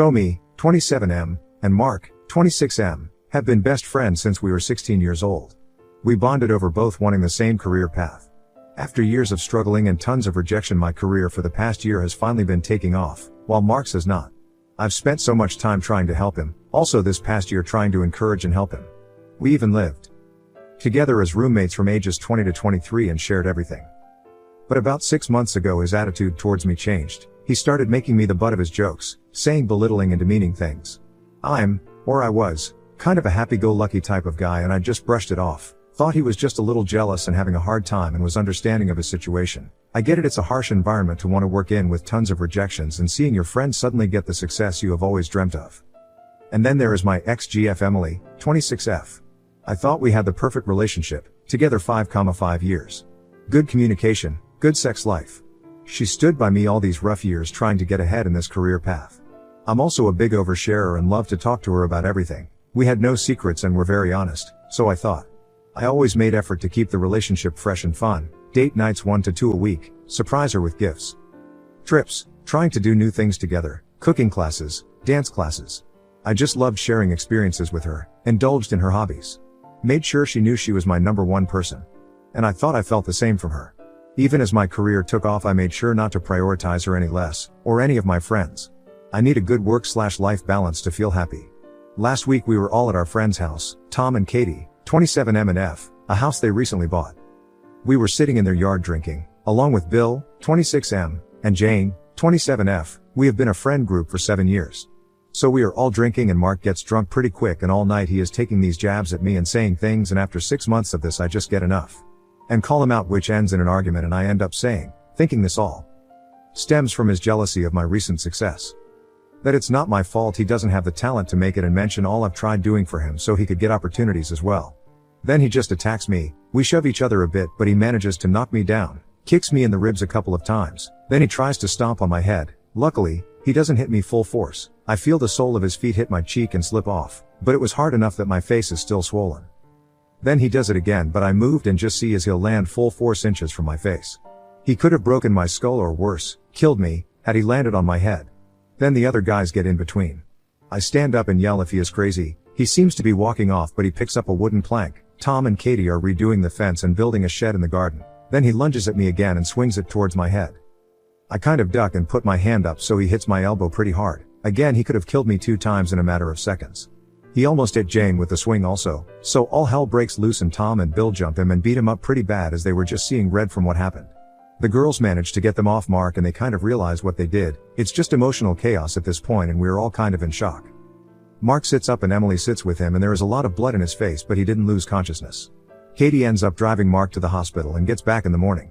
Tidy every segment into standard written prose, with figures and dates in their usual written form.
Me, 27M, and Mark, 26M, have been best friends since we were 16 years old. We bonded over both wanting the same career path. After years of struggling and tons of rejection, my career for the past year has finally been taking off, while Mark's has not. I've spent so much time trying to help him, also this past year trying to encourage and help him. We even lived together as roommates from ages 20 to 23 and shared everything. But about 6 months ago his attitude towards me changed. He started making me the butt of his jokes, saying belittling and demeaning things. I was, kind of a happy-go-lucky type of guy, and I just brushed it off. Thought he was just a little jealous and having a hard time and was understanding of his situation. I get it, it's a harsh environment to want to work in with tons of rejections and seeing your friends suddenly get the success you have always dreamt of. And then there is my ex-GF Emily, 26F. I thought we had the perfect relationship, together 5,5 years. Good communication, good sex life. She stood by me all these rough years trying to get ahead in this career path. I'm also a big oversharer and love to talk to her about everything. We had no secrets and were very honest, so I thought. I always made effort to keep the relationship fresh and fun, date nights 1 to 2 a week, surprise her with gifts. Trips, trying to do new things together, cooking classes, dance classes. I just loved sharing experiences with her, indulged in her hobbies. Made sure she knew she was my number one person. And I thought I felt the same from her. Even as my career took off, I made sure not to prioritize her any less, or any of my friends. I need a good work/life balance to feel happy. Last week we were all at our friend's house, Tom and Katie, 27M and F, a house they recently bought. We were sitting in their yard drinking, along with Bill, 26M, and Jane, 27F. We have been a friend group for 7 years. So we are all drinking and Mark gets drunk pretty quick, and all night he is taking these jabs at me and saying things, and after 6 months of this I just get enough. And call him out, which ends in an argument, and I end up thinking this all stems from his jealousy of my recent success. That it's not my fault he doesn't have the talent to make it, and mention all I've tried doing for him so he could get opportunities as well. Then he just attacks me. We shove each other a bit, but he manages to knock me down, kicks me in the ribs a couple of times, then he tries to stomp on my head. Luckily, he doesn't hit me full force. I feel the sole of his feet hit my cheek and slip off, but it was hard enough that my face is still swollen. Then he does it again, but I moved and just see as he'll land full 4 inches from my face. He could have broken my skull or worse, killed me, had he landed on my head. Then the other guys get in between. I stand up and yell if he is crazy. He seems to be walking off, but he picks up a wooden plank. Tom and Katie are redoing the fence and building a shed in the garden. Then he lunges at me again and swings it towards my head. I kind of duck and put my hand up so he hits my elbow pretty hard. Again, he could have killed me 2 times in a matter of seconds. He almost hit Jane with the swing also, so all hell breaks loose and Tom and Bill jump him and beat him up pretty bad, as they were just seeing red from what happened. The girls managed to get them off Mark and they kind of realize what they did. It's just emotional chaos at this point and we're all kind of in shock. Mark sits up and Emily sits with him and there is a lot of blood in his face, but he didn't lose consciousness. Katie ends up driving Mark to the hospital and gets back in the morning.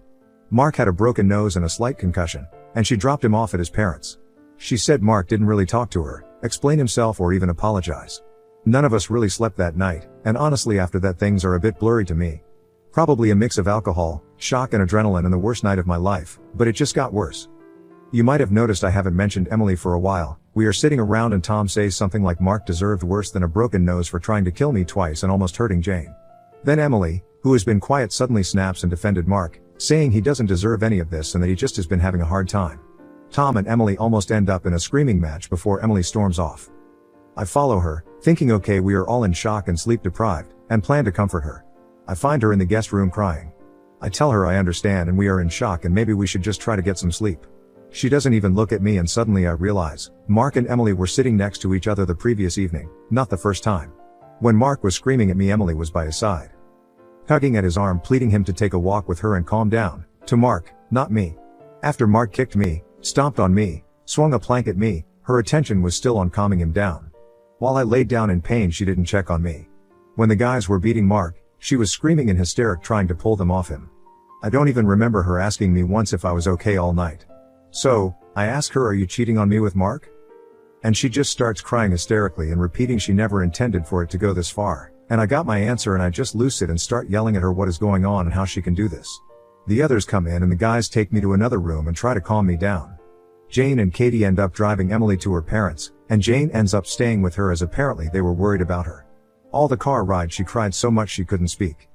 Mark had a broken nose and a slight concussion, and she dropped him off at his parents'. She said Mark didn't really talk to her, explain himself or even apologize. None of us really slept that night, and honestly after that things are a bit blurry to me. Probably a mix of alcohol, shock and adrenaline, and the worst night of my life, but it just got worse. You might have noticed I haven't mentioned Emily for a while. We are sitting around and Tom says something like Mark deserved worse than a broken nose for trying to kill me twice and almost hurting Jane. Then Emily, who has been quiet, suddenly snaps and defended Mark, saying he doesn't deserve any of this and that he just has been having a hard time. Tom and Emily almost end up in a screaming match before Emily storms off. I follow her, thinking okay, we are all in shock and sleep deprived, and plan to comfort her. I find her in the guest room crying. I tell her I understand and we are in shock and maybe we should just try to get some sleep. She doesn't even look at me, and suddenly I realize, Mark and Emily were sitting next to each other the previous evening, not the first time. When Mark was screaming at me, Emily was by his side, tugging at his arm, pleading him to take a walk with her and calm down. To Mark, not me. After Mark kicked me, stomped on me, swung a plank at me, her attention was still on calming him down. While I laid down in pain, she didn't check on me. When the guys were beating Mark, she was screaming in hysteric trying to pull them off him. I don't even remember her asking me once if I was okay all night. So, I ask her, are you cheating on me with Mark? And she just starts crying hysterically and repeating she never intended for it to go this far. And I got my answer and I just lose it and start yelling at her what is going on and how she can do this. The others come in and the guys take me to another room and try to calm me down. Jane and Katie end up driving Emily to her parents, and Jane ends up staying with her as apparently they were worried about her. All the car ride she cried so much she couldn't speak.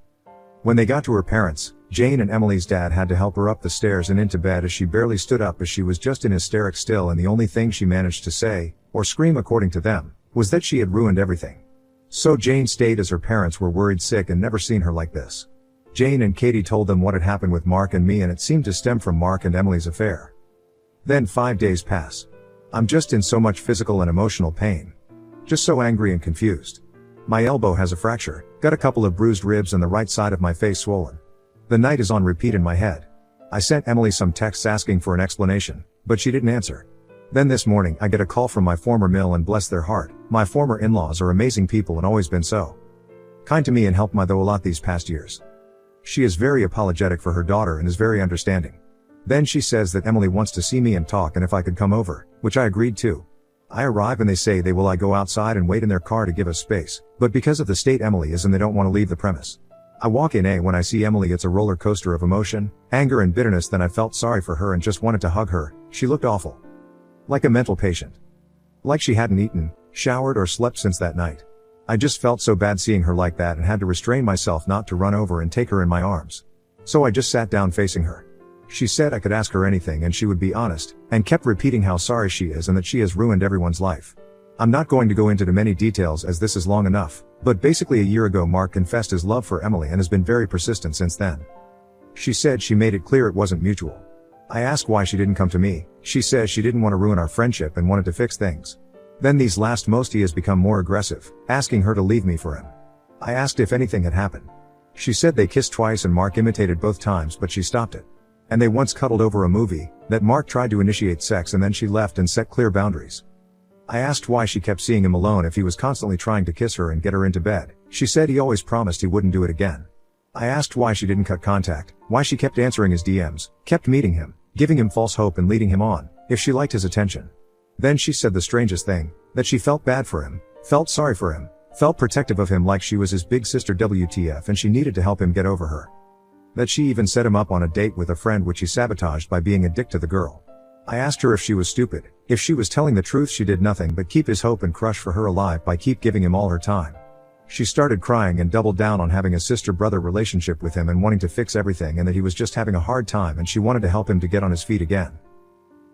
When they got to her parents, Jane and Emily's dad had to help her up the stairs and into bed as she barely stood up as she was just in hysterics still, and the only thing she managed to say, or scream according to them, was that she had ruined everything. So Jane stayed as her parents were worried sick and never seen her like this. Jane and Katie told them what had happened with Mark and me, and it seemed to stem from Mark and Emily's affair. Then 5 days pass. I'm just in so much physical and emotional pain. Just so angry and confused. My elbow has a fracture, got a couple of bruised ribs, and the right side of my face swollen. The night is on repeat in my head. I sent Emily some texts asking for an explanation, but she didn't answer. Then this morning I get a call from my former mill, and bless their heart, my former in-laws are amazing people and always been so kind to me and helped my though a lot these past years. She is very apologetic for her daughter and is very understanding. Then she says that Emily wants to see me and talk, and if I could come over, which I agreed to. I arrive and they say they will I go outside and wait in their car to give us space, but because of the state Emily is in, they don't want to leave the premise. I walk in, when I see Emily it's a roller coaster of emotion, anger and bitterness. Then I felt sorry for her and just wanted to hug her. She looked awful. Like a mental patient. Like she hadn't eaten, showered or slept since that night. I just felt so bad seeing her like that and had to restrain myself not to run over and take her in my arms. So I just sat down facing her. She said I could ask her anything and she would be honest, and kept repeating how sorry she is and that she has ruined everyone's life. I'm not going to go into too many details as this is long enough, but basically a year ago Mark confessed his love for Emily and has been very persistent since then. She said she made it clear it wasn't mutual. I asked why she didn't come to me. She says she didn't want to ruin our friendship and wanted to fix things. Then these last months he has become more aggressive, asking her to leave me for him. I asked if anything had happened. She said they kissed twice and Mark imitated both times, but she stopped it. And they once cuddled over a movie, that Mark tried to initiate sex and then she left and set clear boundaries. I asked why she kept seeing him alone if he was constantly trying to kiss her and get her into bed. She said he always promised he wouldn't do it again. I asked why she didn't cut contact, why she kept answering his DMs, kept meeting him, giving him false hope and leading him on, if she liked his attention. Then she said the strangest thing, that she felt bad for him, felt sorry for him, felt protective of him like she was his big sister WTF and she needed to help him get over her. That she even set him up on a date with a friend which he sabotaged by being a dick to the girl. I asked her if she was stupid, if she was telling the truth. She did nothing but keep his hope and crush for her alive by keep giving him all her time. She started crying and doubled down on having a sister-brother relationship with him and wanting to fix everything and that he was just having a hard time and she wanted to help him to get on his feet again.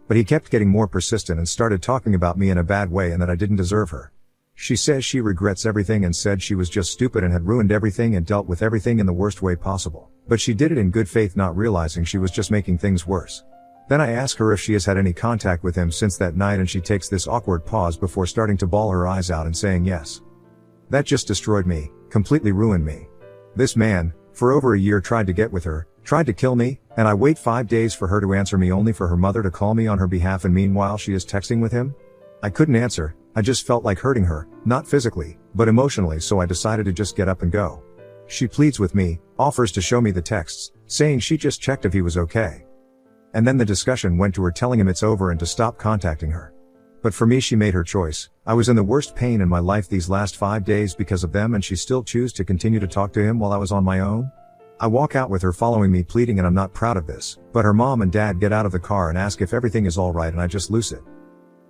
But he kept getting more persistent and started talking about me in a bad way and that I didn't deserve her. She says she regrets everything and said she was just stupid and had ruined everything and dealt with everything in the worst way possible. But she did it in good faith, not realizing she was just making things worse. Then I ask her if she has had any contact with him since that night and she takes this awkward pause before starting to bawl her eyes out and saying yes. That just destroyed me, completely ruined me. This man, for over a year tried to get with her, tried to kill me, and I wait 5 days for her to answer me only for her mother to call me on her behalf and meanwhile she is texting with him? I couldn't answer, I just felt like hurting her, not physically, but emotionally, so I decided to just get up and go. She pleads with me, offers to show me the texts, saying she just checked if he was okay. And then the discussion went to her telling him it's over and to stop contacting her. But for me she made her choice. I was in the worst pain in my life these last 5 days because of them and she still chose to continue to talk to him while I was on my own. I walk out with her following me pleading and I'm not proud of this, but her mom and dad get out of the car and ask if everything is alright and I just lose it.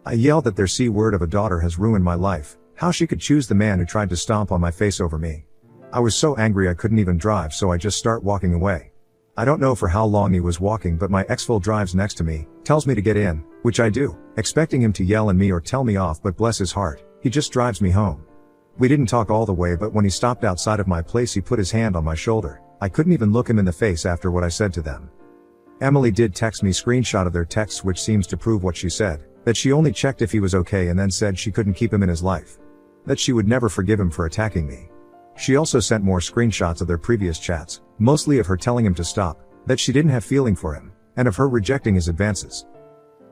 I yell that their C-word of a daughter has ruined my life, how she could choose the man who tried to stomp on my face over me. I was so angry I couldn't even drive, so I just start walking away. I don't know for how long he was walking, but my ex-fool drives next to me, tells me to get in, which I do, expecting him to yell at me or tell me off, but bless his heart, he just drives me home. We didn't talk all the way, but when he stopped outside of my place he put his hand on my shoulder. I couldn't even look him in the face after what I said to them. Emily did text me screenshot of their texts which seems to prove what she said, that she only checked if he was okay and then said she couldn't keep him in his life. That she would never forgive him for attacking me. She also sent more screenshots of their previous chats, mostly of her telling him to stop, that she didn't have feeling for him, and of her rejecting his advances.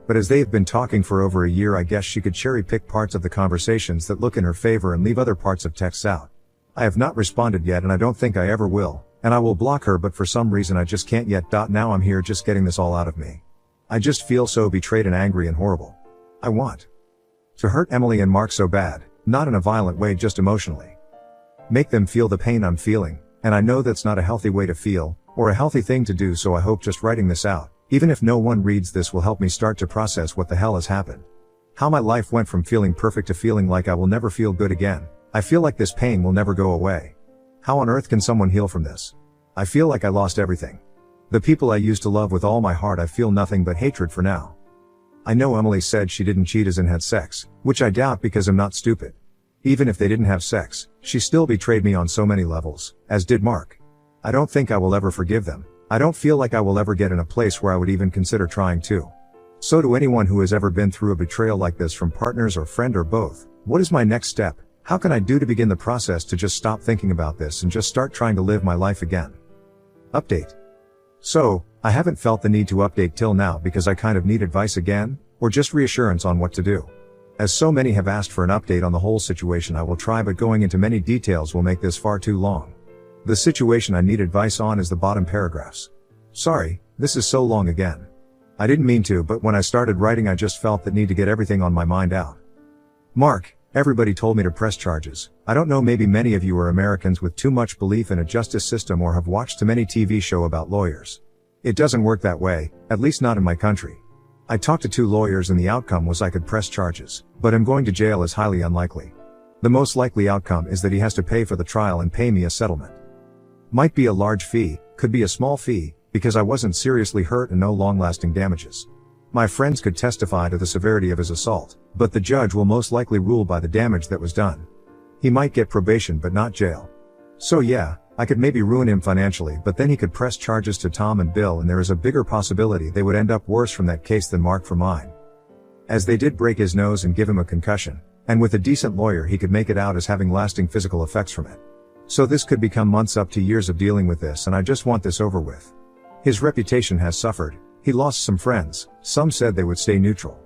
But as they have been talking for over a year, I guess she could cherry pick parts of the conversations that look in her favor and leave other parts of texts out. I have not responded yet and I don't think I ever will, and I will block her, but for some reason I just can't yet. Now I'm here just getting this all out of me. I just feel so betrayed and angry and horrible. I want to hurt Emily and Mark so bad, not in a violent way, just emotionally. Make them feel the pain I'm feeling, and I know that's not a healthy way to feel, or a healthy thing to do, so I hope just writing this out, even if no one reads this, will help me start to process what the hell has happened. How my life went from feeling perfect to feeling like I will never feel good again. I feel like this pain will never go away. How on earth can someone heal from this? I feel like I lost everything. The people I used to love with all my heart, I feel nothing but hatred for now. I know Emily said she didn't cheat as in had sex, which I doubt because I'm not stupid. Even if they didn't have sex, she still betrayed me on so many levels, as did Mark. I don't think I will ever forgive them. I don't feel like I will ever get in a place where I would even consider trying to. So to anyone who has ever been through a betrayal like this from partners or friend or both, what is my next step? How can I do to begin the process to just stop thinking about this and just start trying to live my life again? Update. So, I haven't felt the need to update till now because I kind of need advice again, or just reassurance on what to do. As so many have asked for an update on the whole situation, I will try, but going into many details will make this far too long. The situation I need advice on is the bottom paragraphs. Sorry, this is so long again. I didn't mean to, but when I started writing I just felt the need to get everything on my mind out. Mark, everybody told me to press charges. I don't know, maybe many of you are Americans with too much belief in a justice system or have watched too many TV shows about lawyers. It doesn't work that way, at least not in my country. I talked to 2 lawyers and the outcome was I could press charges, but him going to jail is highly unlikely. The most likely outcome is that he has to pay for the trial and pay me a settlement. Might be a large fee, could be a small fee, because I wasn't seriously hurt and no long-lasting damages. My friends could testify to the severity of his assault, but the judge will most likely rule by the damage that was done. He might get probation but not jail. So yeah, I could maybe ruin him financially, but then he could press charges to Tom and Bill, and there is a bigger possibility they would end up worse from that case than Mark for mine. As they did break his nose and give him a concussion, and with a decent lawyer he could make it out as having lasting physical effects from it. So this could become months up to years of dealing with this, and I just want this over with. His reputation has suffered. He lost some friends, some said they would stay neutral.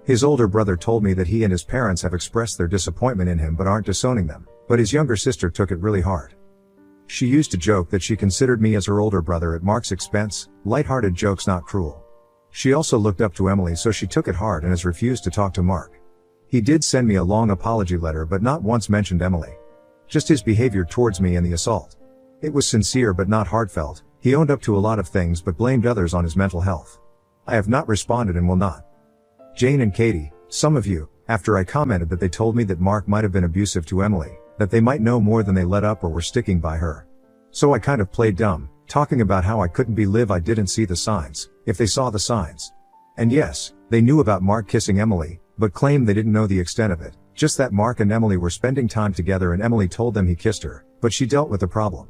His older brother told me that he and his parents have expressed their disappointment in him but aren't disowning them, but his younger sister took it really hard. She used to joke that she considered me as her older brother at Mark's expense, light-hearted jokes, not cruel. She also looked up to Emily, so she took it hard and has refused to talk to Mark. He did send me a long apology letter but not once mentioned Emily. Just his behavior towards me and the assault. It was sincere but not heartfelt. He owned up to a lot of things but blamed others on his mental health. I have not responded and will not. Jane and Katie, some of you, after I commented that they told me that Mark might have been abusive to Emily, that they might know more than they let up or were sticking by her. So I kind of played dumb, talking about how I couldn't believe I didn't see the signs, if they saw the signs. And yes, they knew about Mark kissing Emily, but claimed they didn't know the extent of it, just that Mark and Emily were spending time together and Emily told them he kissed her, but she dealt with the problem.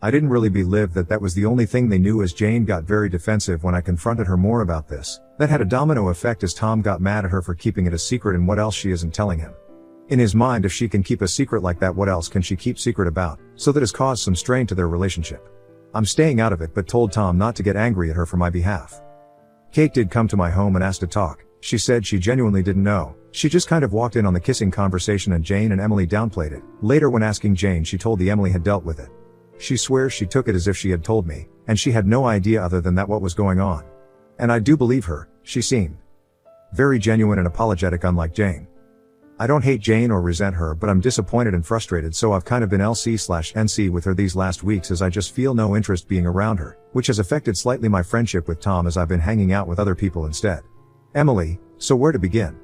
I didn't really believe that that was the only thing they knew, as Jane got very defensive when I confronted her more about this. That had a domino effect as Tom got mad at her for keeping it a secret, and what else she isn't telling him. In his mind, if she can keep a secret like that, what else can she keep secret about? So that has caused some strain to their relationship. I'm staying out of it but told Tom not to get angry at her for my behalf. Kate did come to my home and asked to talk. She said she genuinely didn't know. She just kind of walked in on the kissing conversation and Jane and Emily downplayed it. Later, when asking Jane, she told the Emily had dealt with it. She swears she took it as if she had told me, and she had no idea other than that what was going on. And I do believe her. She seemed very genuine and apologetic, unlike Jane. I don't hate Jane or resent her, but I'm disappointed and frustrated, so I've kind of been LC/NC with her these last weeks, as I just feel no interest being around her, which has affected slightly my friendship with Tom, as I've been hanging out with other people instead. Emily, so where to begin?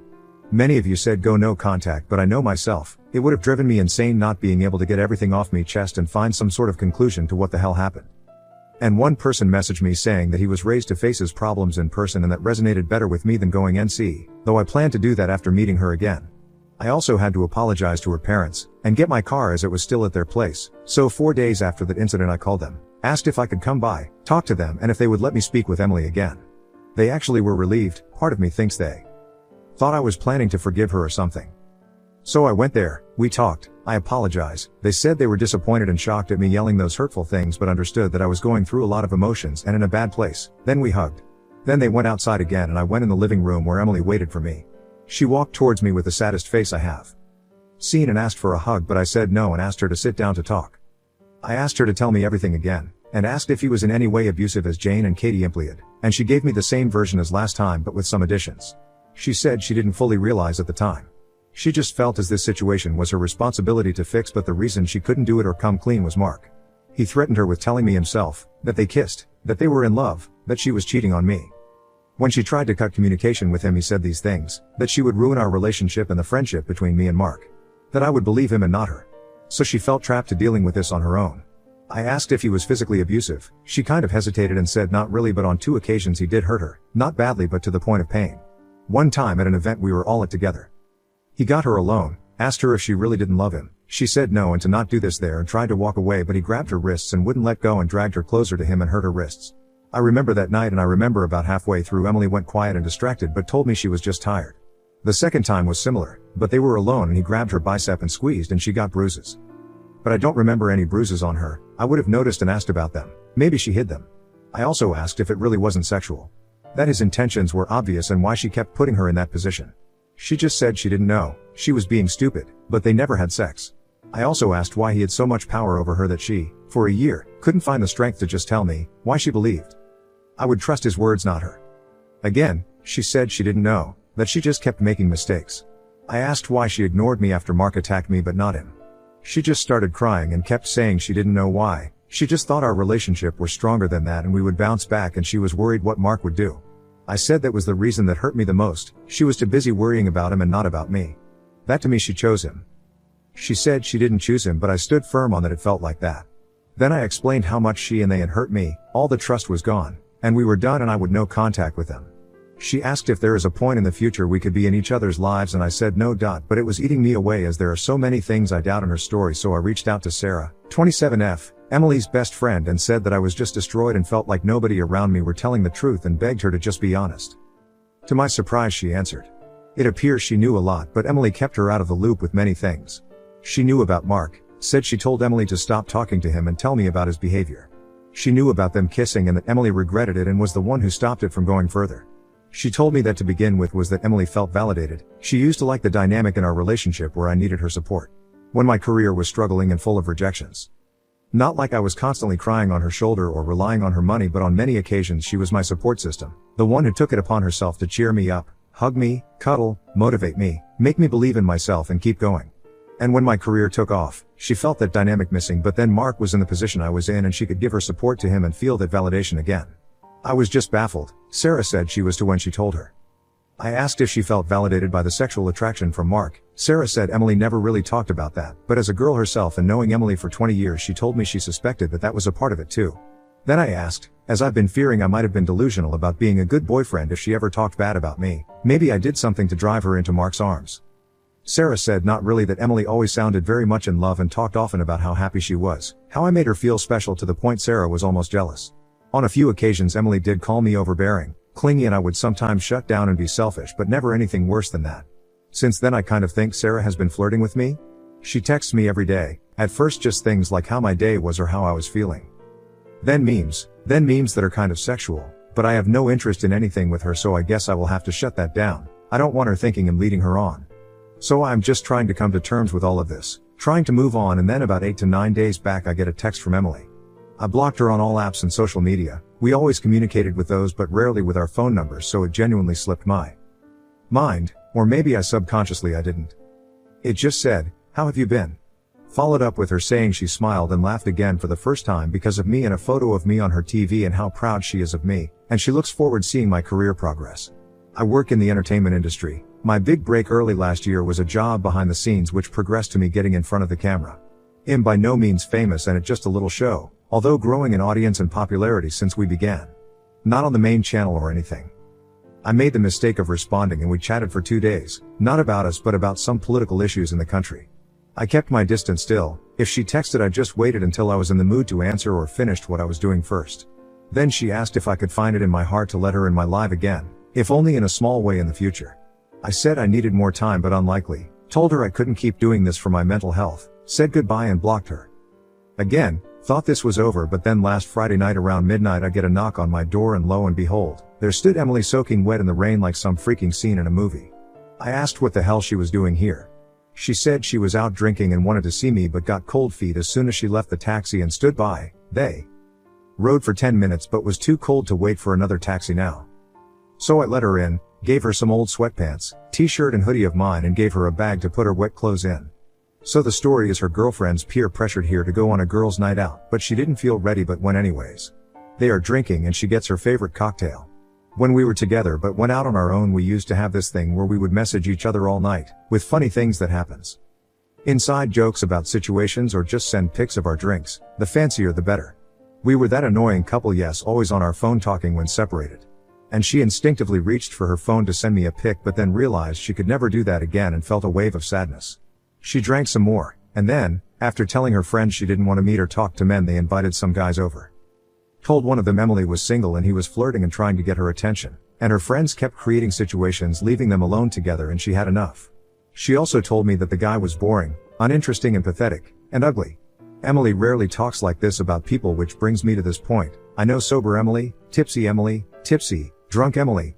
Many of you said go no contact, but I know myself, it would have driven me insane not being able to get everything off me chest and find some sort of conclusion to what the hell happened. And one person messaged me saying that he was raised to face his problems in person, and that resonated better with me than going NC, though I plan to do that after meeting her again. I also had to apologize to her parents, and get my car as it was still at their place, so 4 days after that incident I called them, asked if I could come by, talk to them, and if they would let me speak with Emily again. They actually were relieved. Part of me thinks they thought I was planning to forgive her or something. So I went there, we talked, I apologized. They said they were disappointed and shocked at me yelling those hurtful things, but understood that I was going through a lot of emotions and in a bad place. Then we hugged. Then they went outside again and I went in the living room where Emily waited for me. She walked towards me with the saddest face I have seen and asked for a hug, but I said no and asked her to sit down to talk. I asked her to tell me everything again, and asked if he was in any way abusive, as Jane and Katie implied, and she gave me the same version as last time but with some additions. She said she didn't fully realize at the time. She just felt as this situation was her responsibility to fix, but the reason she couldn't do it or come clean was Mark. He threatened her with telling me himself, that they kissed, that they were in love, that she was cheating on me. When she tried to cut communication with him, he said these things, that she would ruin our relationship and the friendship between me and Mark. That I would believe him and not her. So she felt trapped to dealing with this on her own. I asked if he was physically abusive. She kind of hesitated and said not really, but on 2 occasions he did hurt her, not badly but to the point of pain. One time at an event we were all at together. He got her alone, asked her if she really didn't love him. She said no and to not do this there and tried to walk away, but he grabbed her wrists and wouldn't let go and dragged her closer to him and hurt her wrists. I remember that night, and I remember about halfway through Emily went quiet and distracted but told me she was just tired. The second time was similar, but they were alone and he grabbed her bicep and squeezed and she got bruises. But I don't remember any bruises on her. I would have noticed and asked about them. Maybe she hid them. I also asked if it really wasn't sexual. That his intentions were obvious and why she kept putting her in that position. She just said she didn't know. She was being stupid, but they never had sex. I also asked why he had so much power over her that she, for a year, couldn't find the strength to just tell me, why she believed I would trust his words, not her. Again, she said she didn't know, that she just kept making mistakes. I asked why she ignored me after Mark attacked me but not him. She just started crying and kept saying she didn't know why. She just thought our relationship was stronger than that and we would bounce back, and she was worried what Mark would do. I said that was the reason that hurt me the most. She was too busy worrying about him and not about me. That to me she chose him. She said she didn't choose him, but I stood firm on that it felt like that. Then I explained how much she and they had hurt me, all the trust was gone, and we were done and I would no contact with them. She asked if there is a point in the future we could be in each other's lives and I said no. But it was eating me away as there are so many things I doubt in her story, so I reached out to Sarah, 27F, Emily's best friend, and said that I was just destroyed and felt like nobody around me were telling the truth and begged her to just be honest. To my surprise she answered. It appears she knew a lot, but Emily kept her out of the loop with many things. She knew about Mark, said she told Emily to stop talking to him and tell me about his behavior. She knew about them kissing and that Emily regretted it and was the one who stopped it from going further. She told me that to begin with was that Emily felt validated. She used to like the dynamic in our relationship where I needed her support when my career was struggling and full of rejections. Not like I was constantly crying on her shoulder or relying on her money, but on many occasions she was my support system, the one who took it upon herself to cheer me up, hug me, cuddle, motivate me, make me believe in myself and keep going. And when my career took off, she felt that dynamic missing, but then Mark was in the position I was in and she could give her support to him and feel that validation again. I was just baffled. Sarah said she was too when she told her. I asked if she felt validated by the sexual attraction from Mark. Sarah said Emily never really talked about that, but as a girl herself and knowing Emily for 20 years, she told me she suspected that was a part of it too. Then I asked, as I've been fearing I might have been delusional about being a good boyfriend, if she ever talked bad about me. Maybe I did something to drive her into Mark's arms. Sarah said not really, that Emily always sounded very much in love and talked often about how happy she was, how I made her feel special to the point Sarah was almost jealous. On a few occasions Emily did call me overbearing, clingy, and I would sometimes shut down and be selfish, but never anything worse than that. Since then I kind of think Sarah has been flirting with me. She texts me every day, at first just things like how my day was or how I was feeling. Then memes that are kind of sexual, but I have no interest in anything with her, so I guess I will have to shut that down. I don't want her thinking I'm leading her on. So I'm just trying to come to terms with all of this, trying to move on, and then about 8 to 9 days back I get a text from Emily. I blocked her on all apps and social media. We always communicated with those but rarely with our phone numbers, so it genuinely slipped my mind, or maybe I subconsciously I didn't. It just said, "How have you been?" Followed up with her saying she smiled and laughed again for the first time because of me, and a photo of me on her TV and how proud she is of me, and she looks forward seeing my career progress. I work in the entertainment industry. My big break early last year was a job behind the scenes which progressed to me getting in front of the camera. I'm by no means famous and at just a little show, although growing in audience and popularity since we began. Not on the main channel or anything. I made the mistake of responding and we chatted for 2 days, not about us but about some political issues in the country. I kept my distance still. If she texted I just waited until I was in the mood to answer or finished what I was doing first. Then she asked if I could find it in my heart to let her in my life again, if only in a small way in the future. I said I needed more time but unlikely, told her I couldn't keep doing this for my mental health, said goodbye and blocked her. Again, thought this was over, but then last Friday night around midnight I get a knock on my door and lo and behold, there stood Emily soaking wet in the rain like some freaking scene in a movie. I asked what the hell she was doing here. She said she was out drinking and wanted to see me but got cold feet as soon as she left the taxi and stood by. They rode for 10 minutes but was too cold to wait for another taxi now. So I let her in, gave her some old sweatpants, t-shirt and hoodie of mine, and gave her a bag to put her wet clothes in. So the story is her girlfriends peer pressured here to go on a girls' night out, but she didn't feel ready but went anyways. They are drinking and she gets her favorite cocktail. When we were together but went out on our own, we used to have this thing where we would message each other all night, with funny things that happens. Inside jokes about situations or just send pics of our drinks, the fancier the better. We were that annoying couple, yes, always on our phone talking when separated. And she instinctively reached for her phone to send me a pic, but then realized she could never do that again and felt a wave of sadness. She drank some more, and then, after telling her friends she didn't want to meet or talk to men, they invited some guys over. Told one of them Emily was single and he was flirting and trying to get her attention, and her friends kept creating situations leaving them alone together, and she had enough. She also told me that the guy was boring, uninteresting and pathetic, and ugly. Emily rarely talks like this about people, which brings me to this point. I know sober Emily, tipsy, drunk Emily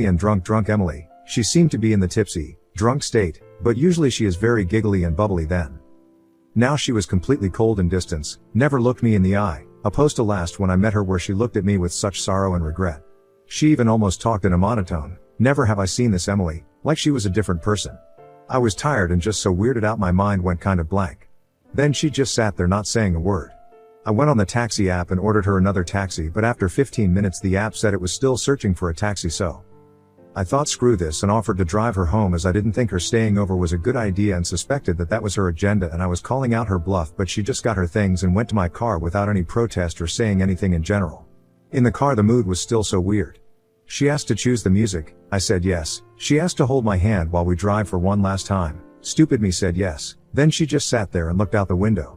and drunk Emily. She seemed to be in the tipsy, drunk state, but usually she is very giggly and bubbly then. Now she was completely cold and distant, never looked me in the eye, opposed to last when I met her, where she looked at me with such sorrow and regret. She even almost talked in a monotone. Never have I seen this Emily, like she was a different person. I was tired and just so weirded out, my mind went kind of blank. Then she just sat there not saying a word. I went on the taxi app and ordered her another taxi, but after 15 minutes the app said it was still searching for a taxi, so I thought screw this and offered to drive her home, as I didn't think her staying over was a good idea and suspected that that was her agenda, and I was calling out her bluff, but she just got her things and went to my car without any protest or saying anything in general. In the car the mood was still so weird. She asked to choose the music, I said yes. She asked to hold my hand while we drive for one last time. Stupid me said yes. Then she just sat there and looked out the window.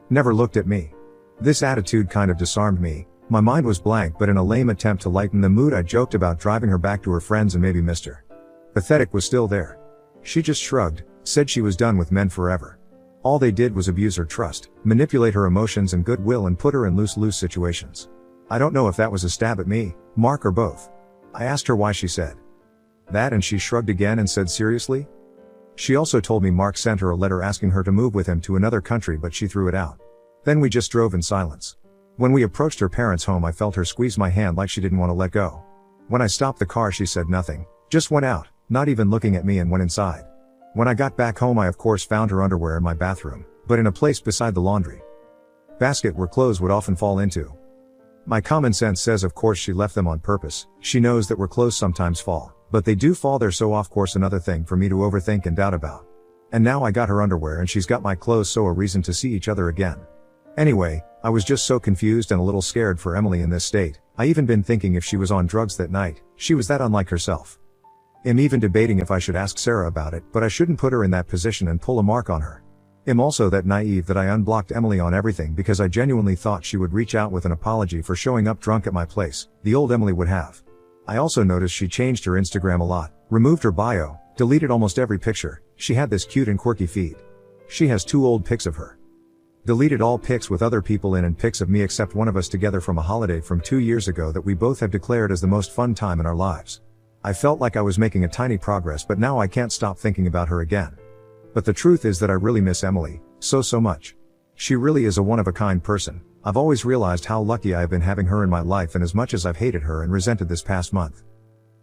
Never looked at me. This attitude kind of disarmed me. My mind was blank, but in a lame attempt to lighten the mood I joked about driving her back to her friends and maybe Mr. Pathetic was still there. She just shrugged, said she was done with men forever. All they did was abuse her trust, manipulate her emotions and goodwill, and put her in lose-lose situations. I don't know if that was a stab at me, Mark, or both. I asked her why she said that, and she shrugged again and said seriously? She also told me Mark sent her a letter asking her to move with him to another country, but she threw it out. Then we just drove in silence. When we approached her parents' home I felt her squeeze my hand like she didn't want to let go. When I stopped the car she said nothing, just went out, not even looking at me, and went inside. When I got back home I of course found her underwear in my bathroom, but in a place beside the laundry basket where clothes would often fall into. My common sense says of course she left them on purpose. She knows that where clothes sometimes fall, but they do fall there, so of course another thing for me to overthink and doubt about. And now I got her underwear and she's got my clothes, so a reason to see each other again. Anyway, I was just so confused and a little scared for Emily in this state. I even been thinking if she was on drugs that night. She was that unlike herself. I'm even debating if I should ask Sarah about it, but I shouldn't put her in that position and pull a Mark on her. I'm also that naive that I unblocked Emily on everything because I genuinely thought she would reach out with an apology for showing up drunk at my place, the old Emily would have. I also noticed she changed her Instagram a lot, removed her bio, deleted almost every picture. She had this cute and quirky feed. She has 2 old pics of her. Deleted all pics with other people in and pics of me except one of us together from a holiday from 2 years ago that we both have declared as the most fun time in our lives. I felt like I was making a tiny progress, but now I can't stop thinking about her again. But the truth is that I really miss Emily, so much. She really is a one-of-a-kind person. I've always realized how lucky I have been having her in my life, and as much as I've hated her and resented this past month,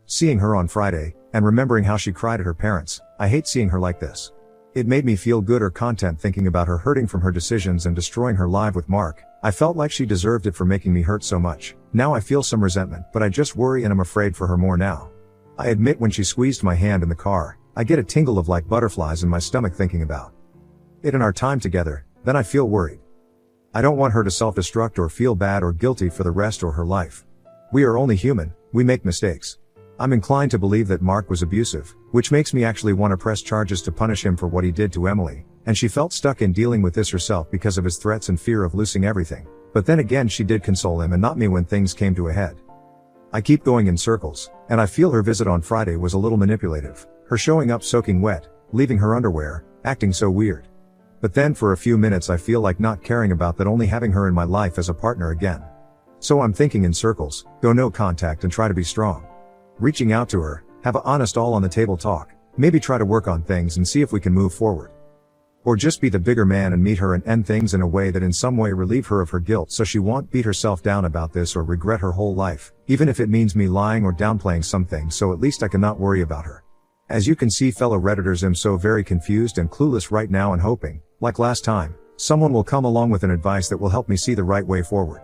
seeing her on Friday, and remembering how she cried at her parents, I hate seeing her like this. It made me feel good or content thinking about her hurting from her decisions and destroying her life with Mark. I felt like she deserved it for making me hurt so much. Now I feel some resentment, but I just worry and I'm afraid for her more now. I admit when she squeezed my hand in the car, I get a tingle of like butterflies in my stomach thinking about it and our time together. Then I feel worried. I don't want her to self-destruct or feel bad or guilty for the rest of her life. We are only human, we make mistakes. I'm inclined to believe that Mark was abusive, which makes me actually want to press charges to punish him for what he did to Emily, and she felt stuck in dealing with this herself because of his threats and fear of losing everything. But then again she did console him and not me when things came to a head. I keep going in circles, and I feel her visit on Friday was a little manipulative. Her showing up soaking wet, leaving her underwear, acting so weird. But then for a few minutes I feel like not caring about that, only having her in my life as a partner again. So I'm thinking in circles, go no contact and try to be strong. Reaching out to her, have a honest all on the table talk, maybe try to work on things and see if we can move forward. Or just be the bigger man and meet her and end things in a way that in some way relieve her of her guilt so she won't beat herself down about this or regret her whole life, even if it means me lying or downplaying some things, so at least I can not worry about her. As you can see, fellow Redditors, I'm so very confused and clueless right now and hoping, like last time, someone will come along with an advice that will help me see the right way forward.